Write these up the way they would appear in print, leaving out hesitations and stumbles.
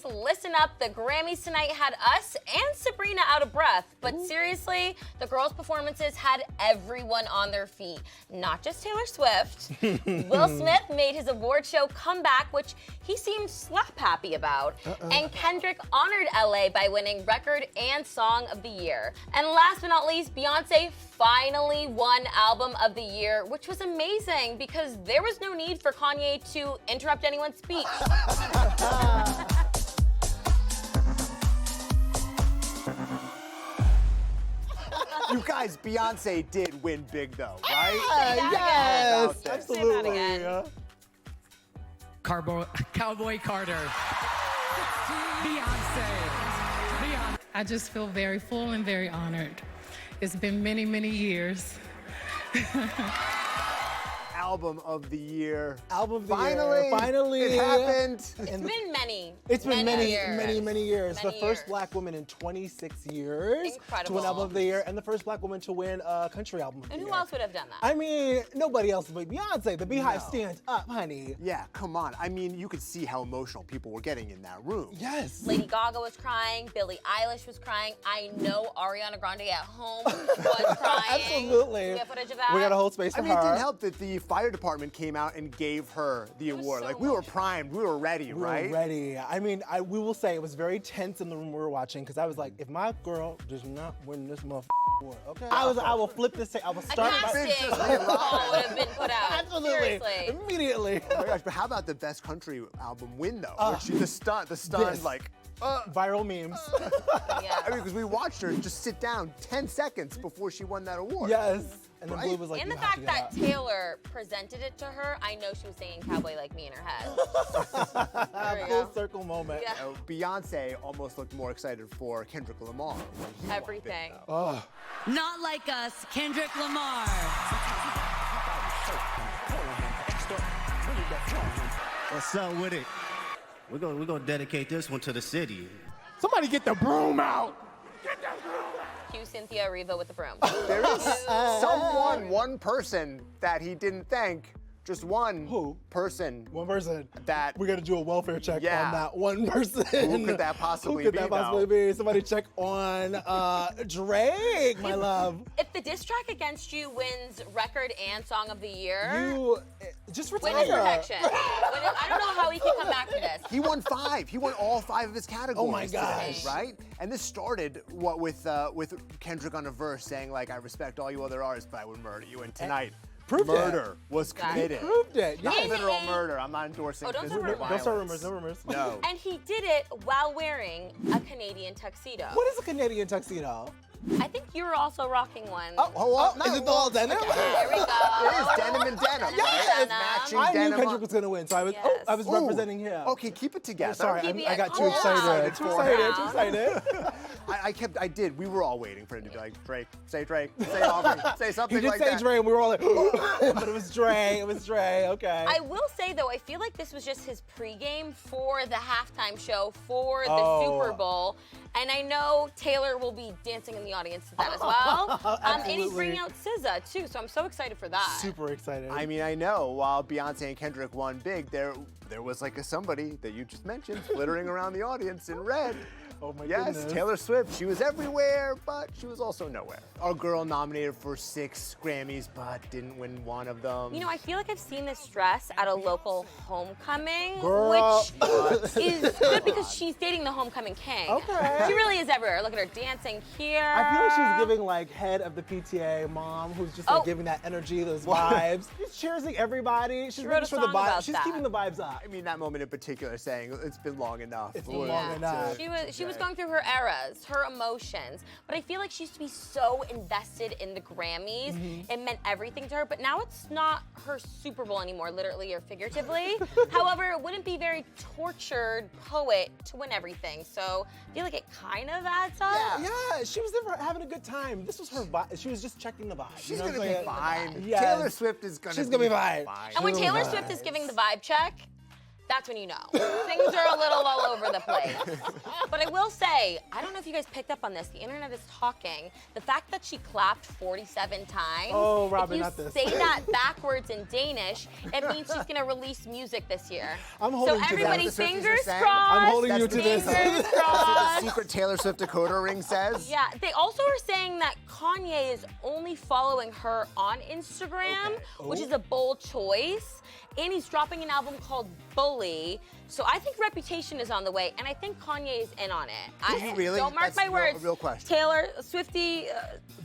ladies, listen up. The Grammys tonight had us and Sabrina out of breath. But seriously, the girls' performances had everyone on their feet. Not just Taylor Swift. Will Smith made his award show comeback, which he seemed slap happy about. And Kendrick honored LA by winning Record and Song of the Year. And last but not least, Beyonce finally won Album of the Year, which was amazing because there was no need for Kanye to interrupt anyone's speech. You guys, Beyonce did win big though, right? Yes, Say that absolutely. again. Cowboy Carter. Beyonce. I just feel very full and very honored. It's been many, many years. Album of the Year. Album of the Finally, year. Finally. It happened. It's been many. It's been many years. Many The years. first black woman in 26 years to Incredible. win Album of the Year, and the first black woman to win a country album of the And year. who else would have done that? I mean, nobody else but Beyonce. The Beehive No. stands up, honey. Yeah, come on. I mean, you could see how emotional people were getting in that room. Yes. Lady Gaga was crying, Billie Eilish was crying. I know Ariana Grande at home was crying. Absolutely. We have footage of that. We got a whole space for I mean, it her. didn't help that the fire department came out and gave her the was award. so Like, we were emotional. primed, we were ready, We right? were ready. I mean, we will say it was very tense in the room we were watching because I was like, if my girl does not win this motherfucking award, okay? I will flip this. I will A start casting by. call would have been put out. Absolutely. Seriously. Immediately. Oh my gosh, but how about the best country album win though? Where the stunt, this. like, Viral memes. Yeah. I mean, because we watched her just sit down 10 seconds before she won that award. Yes. And then Right? Blue was like, And "You the have fact to that get Taylor presented it to her, I know she was singing Cowboy Like Me in her head. up." There we Full go. circle moment. Yeah. Beyonce almost looked more excited for Kendrick Lamar. when he won big, Everything. though. Oh. Not like us, Kendrick Lamar. What's up with it? We're gonna dedicate this one to the city. Somebody get the broom out. Cue Cynthia Erivo with the broom. There is one person that he didn't thank. Just one Who? person. One person. That- we got to do a welfare check Yeah. on that one person. Who could that possibly Who could be, that possibly though? be? Somebody check on Drake, my love. If the diss track against you wins Record and Song of the Year, You just retire. witness protection. I don't know how he can come back for this. He won 5. He won all 5 of his categories. Oh my today, gosh. right? And this started with Kendrick on a verse saying like, "I respect all you other artists, but I would murder you." And tonight, Proved it. murder was Exactly. committed. Proved it. Not Yes. literal murder. I'm not endorsing Oh, don't physical start rumors. Don't start violence. rumors. No rumors. No. And he did it while wearing a Canadian tuxedo. What is a Canadian tuxedo? I think you were also rocking one. Is it all denim? There we go. It is denim and denim, Yes. right? Denim. Matching I knew denim. Kendrick was gonna win, so I was. Yes. I was Ooh. representing him. Okay, keep it together. Sorry, Keep I it got too cool. excited. Too Cool excited. down. Too excited. I did. We were all waiting for him to be like, Drake, say Aubrey, say something He did like say that. Dre, and we were all like, but it was Dre. It was Dre. Okay. I will say though, I feel like this was just his pregame for the halftime show for the Oh. Super Bowl. And I know Taylor will be dancing in the audience to that as well. And he's Absolutely. bringing out SZA too, so I'm so excited for that. Super excited. I mean, I know while Beyonce and Kendrick won big, there was like somebody that you just mentioned flittering around the audience in red. Oh my Yes, goodness. Taylor Swift. She was everywhere, but she was also nowhere. Our girl nominated for 6 Grammys, but didn't win one of them. You know, I feel like I've seen this dress at a local homecoming, Girl. which is good because she's dating the homecoming king. Okay. She really is everywhere. Look at her dancing here. I feel like she's giving like head of the PTA mom who's just like Oh. giving that energy, those vibes. She's cheersing everybody. She's wrote a making sure the song vibes. about She's that. keeping the vibes up. I mean, that moment in particular, saying it's been long enough. It's been was long to- enough. She was going through her eras, her emotions, but I feel like she used to be so invested in the Grammys. Mm-hmm. It meant everything to her, but now it's not her Super Bowl anymore, literally or figuratively. However, it wouldn't be very tortured poet to win everything, so I feel like it kind of adds up. Yeah, she was there having a good time. This was her vibe. She was just checking the vibe. She's you know gonna what I'm be saying? fine. Yes. Taylor Swift is She's gonna be fine. And when True Taylor vibes. Swift is giving the vibe check, that's when you know. Things are a little all over the place. But I will say, I don't know if you guys picked up on this. The internet is talking. The fact that she clapped 47 times. Oh, Robyn, if not this. you say that backwards in Danish, it means she's gonna release music this year. I'm holding so to that. everybody, That's what the Swifties fingers are saying? crossed. I'm holding you to this. Fingers That's what the crossed. secret Taylor Swift Dakota ring says. Yeah, they also are saying that Kanye is only following her on Instagram, which is a bold choice. And he's dropping an album called Bully. So I think Reputation is on the way, and I think Kanye is in on it. Is he really? Don't mark That's my words. a real question. Taylor, Swiftie,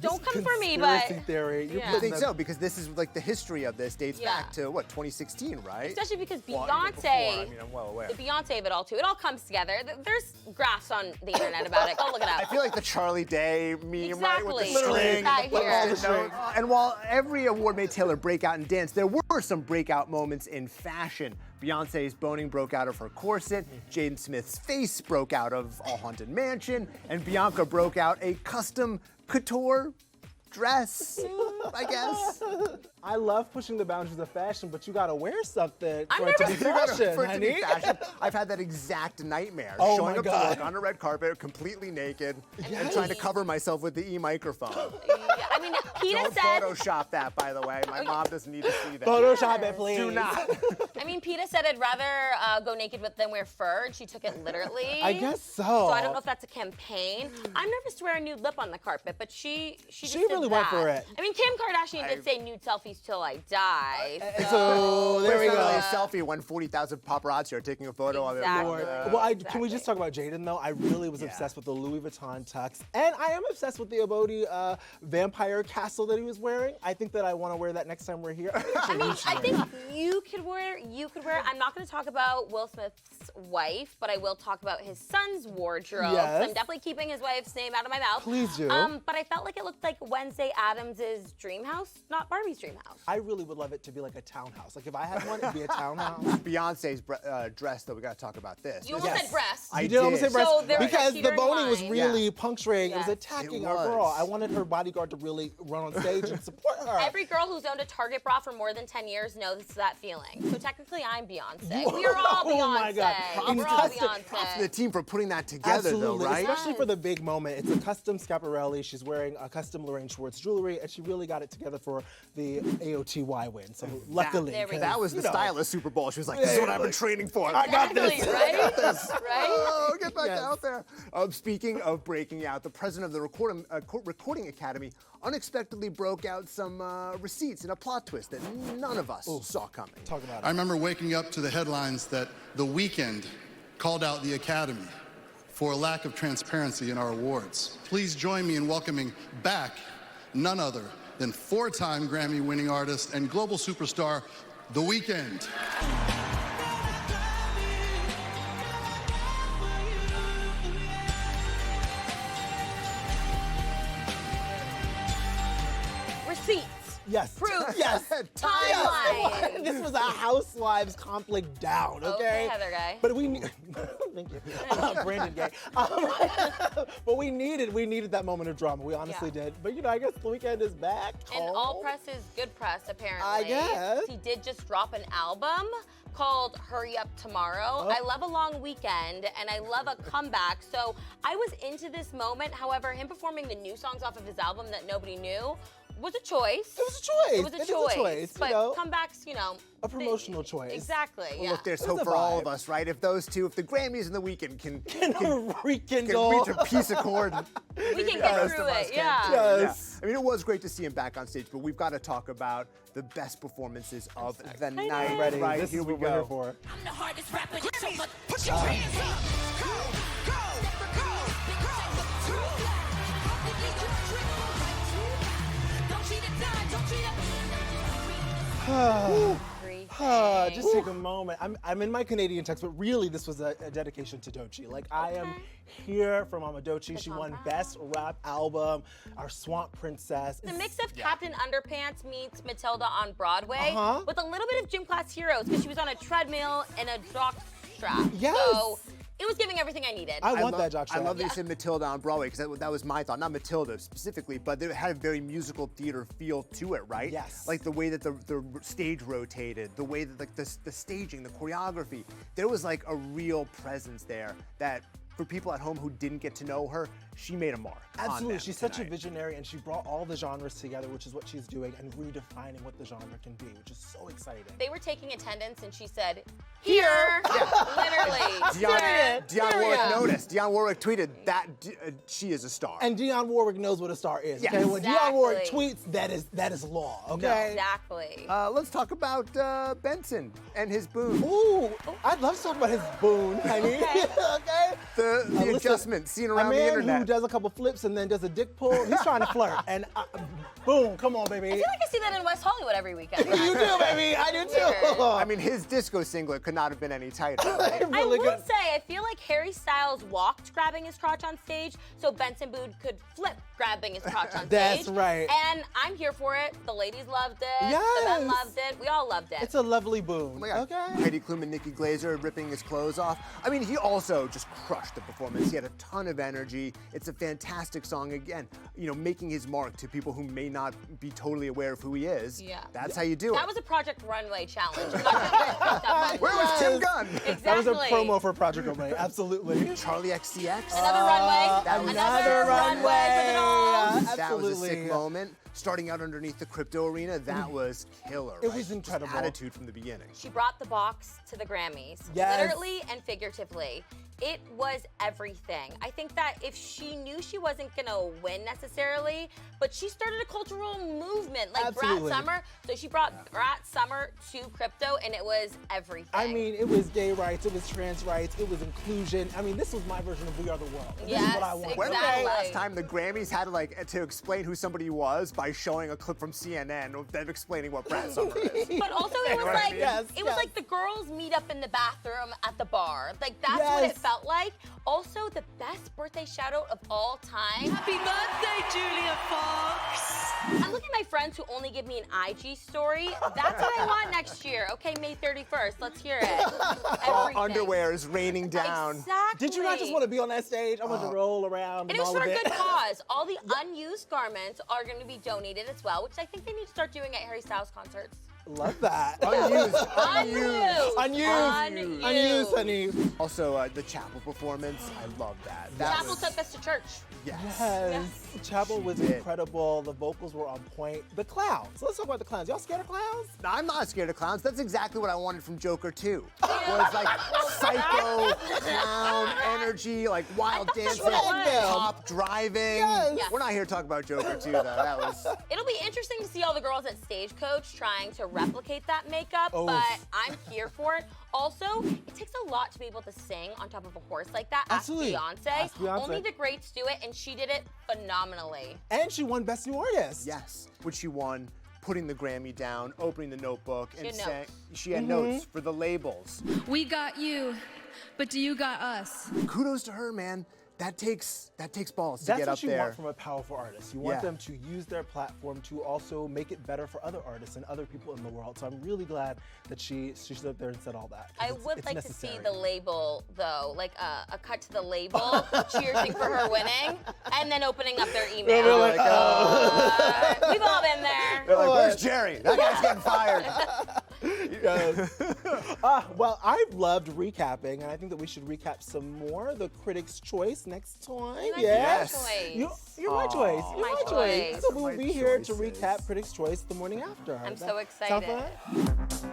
don't come for me, but Conspiracy theory. You're Yeah. I putting think the- so, because this is like the history of this dates Yeah. back to what, 2016, right? especially because Well, Beyonce, even before, I mean, I'm well aware. the Beyonce of it all too. It all comes together. There's graphs on the internet about it. Go look it up. I feel like the Charlie Day meme, right? With the Exactly. string Right and the here. post-it note. And while every award made Taylor break out and dance, there were some breakout moments in fashion. Beyonce's boning broke out of her corset, Jaden Smith's face broke out of a haunted mansion, and Bianca broke out a custom couture dress, I guess. I love pushing the boundaries of fashion, but you gotta wear something I'm for it to be nervous. fashion, For it to be honey. fashion. I've had that exact nightmare. Oh showing my up to God. work on a red carpet, completely naked, and Yes. trying to cover myself with the e-microphone. Yeah, I mean, PETA Don't said. Photoshop that, by the way. My mom doesn't need to see that. Photoshop it, please. Do not. I mean, PETA said I'd rather go naked than wear fur, and she took it literally. I guess so. So I don't know if that's a campaign. I'm nervous to wear a nude lip on the carpet, but she just did really went that. for it. I mean, Kim Kardashian did say nude selfies till I die. So there we It's not go. really a selfie when 40,000 paparazzi are taking a photo of it. Exactly. Well, can we just talk about Jaden though? I really was obsessed with the Louis Vuitton tux, and I am obsessed with the Abode vampire castle that he was wearing. I think that I want to wear that next time we're here. I mean, I think you could wear. I'm not going to talk about Will Smith's wife, but I will talk about his son's wardrobe. Yes. I'm definitely keeping his wife's name out of my mouth. Please do. But I felt like it looked like Wednesday Addams' dream house, not Barbie's dream house. I really would love it to be like a townhouse. Like if I had one, it'd be a townhouse. Beyonce's dress, though, we got to talk about this. You almost Yes. said breast. I You did almost say did. breast So there was a because the cheater in boning was line. really puncturing. It was Yes. attacking It our girl. was. I wanted her bodyguard to really run on stage and support her. Every girl who's owned a Target bra for more than 10 years knows that feeling. So technically, I'm Beyonce. We are all Beyonce. Oh my God. We're all Props to Beyonce. The team for putting that together, Absolutely, though, right? especially for the big moment. It's a custom Schiaparelli. She's wearing a custom Lorraine Schwartz jewelry, and she really got it together for the AOTY win. So luckily, There we go. That was the you know. stylist Super Bowl. She was like, this is what I've been training for. I got Exactly, this. right? Right? Oh, get back Yes. out there. Speaking of breaking out, the president of the Recording Academy unexpectedly broke out some receipts in a plot twist that none of us saw coming. Talk about I it. remember waking up to the headlines that The Weeknd called out the Academy for a lack of transparency in our awards. Please join me in welcoming back none other than four-time Grammy-winning artist and global superstar, The Weeknd. Receipts. Yes. Proof. Yes. Timeline. This was a housewives conflict down, okay? Okay, Heather Gay. But we need, thank you, Brandon Gay. But we needed that moment of drama. We honestly did. But you know, I guess The Weeknd is back. And all press is good press, apparently. I guess. He did just drop an album called Hurry Up Tomorrow. I love a long weekend, and I love a comeback. So I was into this moment. However, him performing the new songs off of his album that nobody knew was a choice. It was a choice. It was a It is a choice. choice, you But know. comebacks, you know. A promotional choice. Exactly, yeah. Look, there's It's hope a for all vibe. of us, right? If those two, if the Grammys and the Weeknd can Rekindle. reach a peace accord, We can the get rest through of us it, can yeah. too. Yes. I mean, it was great to see him back on stage, but we've got to talk about the best performances of the night. I'm ready. Right, This here is we what we're here go. for. I'm the hardest rapper in so much. Put your hands up. Go, Don't cheat it, don't cheat it. Just take a moment. I'm in my Canadian text, but really this was a dedication to Doechii. Like I am here for Mama Doechii. She won Best Rap Album, our Swamp Princess. The mix of Captain Underpants meets Matilda on Broadway Uh-huh. with a little bit of gym class heroes because she was on a treadmill and a jock strap. Yes. So it was giving everything I needed. I want that jockstrap. I love that you said Matilda on Broadway, because that was my thought. Not Matilda specifically, but it had a very musical theater feel to it, right? Yes. Like the way that the stage rotated, the way that like the staging, the choreography. There was like a real presence there that, for people at home who didn't get to know her, she made a mark. Absolutely, she's such a tonight. visionary, and she brought all the genres together, which is what she's doing, and redefining what the genre can be, which is so exciting. They were taking attendance, and she said, "Here," literally. Dionne Warwick noticed. Dionne Warwick tweeted that she is a star. And Dionne Warwick knows what a star is. Yes. Okay, when Dionne Warwick Exactly. tweets, that is law. Okay. Exactly. Let's talk about Benson and his Boone. Ooh, I'd love to talk about his Boone, honey. Okay. The Listen, adjustment seen around a the man internet. who does a couple flips and then does a dick pull, he's trying to flirt. And boom, come on, baby. I feel like I see that in West Hollywood every weekend. You do, baby. I do too. I mean, his disco singlet could not have been any tighter. Right? I Really will good. say, I feel like Harry Styles walked grabbing his crotch on stage, so Benson Boone could flip grabbing his crotch on stage. That's right. And I'm here for it. The ladies loved it. Yes. The men loved it. We all loved it. It's a lovely Boone. Oh my God. Okay. Heidi Klum and Nikki Glaser ripping his clothes off. I mean, he also just crushed the performance. He had a ton of energy. It's a fantastic song. Again, you know, making his mark to people who may not be totally aware of who he is. Yeah. That's how you do it. That was a Project Runway challenge. I'm not gonna get fucked up on Where that. was Tim Gunn? Exactly. That was a promo for Project Runway. Absolutely. Charli XCX. Another runway. that was Another runway for the dolls. That was a Absolutely. sick moment. Starting out underneath the crypto arena, that was killer. It right? was incredible. Just attitude from the beginning. She brought the box to the Grammys, Yes. literally and figuratively. It was everything. I think that if she knew she wasn't gonna win necessarily, but she started a cultural movement like Absolutely. Brat Summer. So she brought Brat Summer to crypto, and it was everything. I mean, it was gay rights, it was trans rights, it was inclusion. I mean, this was my version of We Are the World. This is what I want. When was Exactly. the last time the Grammys had to explain who somebody was by showing a clip from CNN of them explaining what Brat Summer is? But also it was what I like mean? Yes, it was yes. like the girls meet up in the bathroom at the bar. Like that's what it Yes. felt like. Also, the best birthday shout out of all time. Happy birthday, Julia Fox. I look at my friends who only give me an IG story. That's what I want next year. Okay, May 31st. Let's hear it. Everything. Underwear is raining down. Exactly. Did you not just want to be on that stage? I want to roll around. And it was all for of a it. good cause. All the unused garments are going to be donated as well, which I think they need to start doing at Harry Styles concerts. Love that. Unused. Unused, honey. Also, the Chapel performance, I love that. That Chapel was, took us to church. yes. Yes. Chapel was did. incredible. The vocals were on point. The clowns. Let's talk about the clowns. Y'all scared of clowns? No, I'm not scared of clowns. That's exactly what I wanted from Joker 2. Was like psycho, clown, energy, like wild dancing, top driving. Yes. Yes. We're not here to talk about Joker 2 though. That was It'll be interesting to see all the girls at Stagecoach trying to replicate that makeup, Oh. but I'm here for it. Also, it takes a lot to be able to sing on top of a horse like that. Absolutely. Ask Beyonce. Ask Beyonce. Only the greats do it, and she did it phenomenally. And she won Best New Artist. yes, which she won, putting the Grammy down, opening the notebook, and had saying notes. she had notes for the labels. We got you, but do you got us? Kudos to her, man. That takes balls to That's get what up you there. want from a powerful artist. You want Yeah. them to use their platform to also make it better for other artists and other people in the world. So I'm really glad that she stood up there and said all that. 'cause I would it's like necessary. to see the label, though, like a cut to the label, cheering for her winning, and then opening up their email. They're like, We've all been there. They're like, where's Jerry? That guy's getting fired. Yes. Well, I've loved recapping, and I think that we should recap some more. The Critics' Choice next time. You guys Yes. are my choice. You're my choice. You're My my choice. choice. So we'll My be here to choices. recap Critics' Choice the morning after. I'm That so sound excited. fun?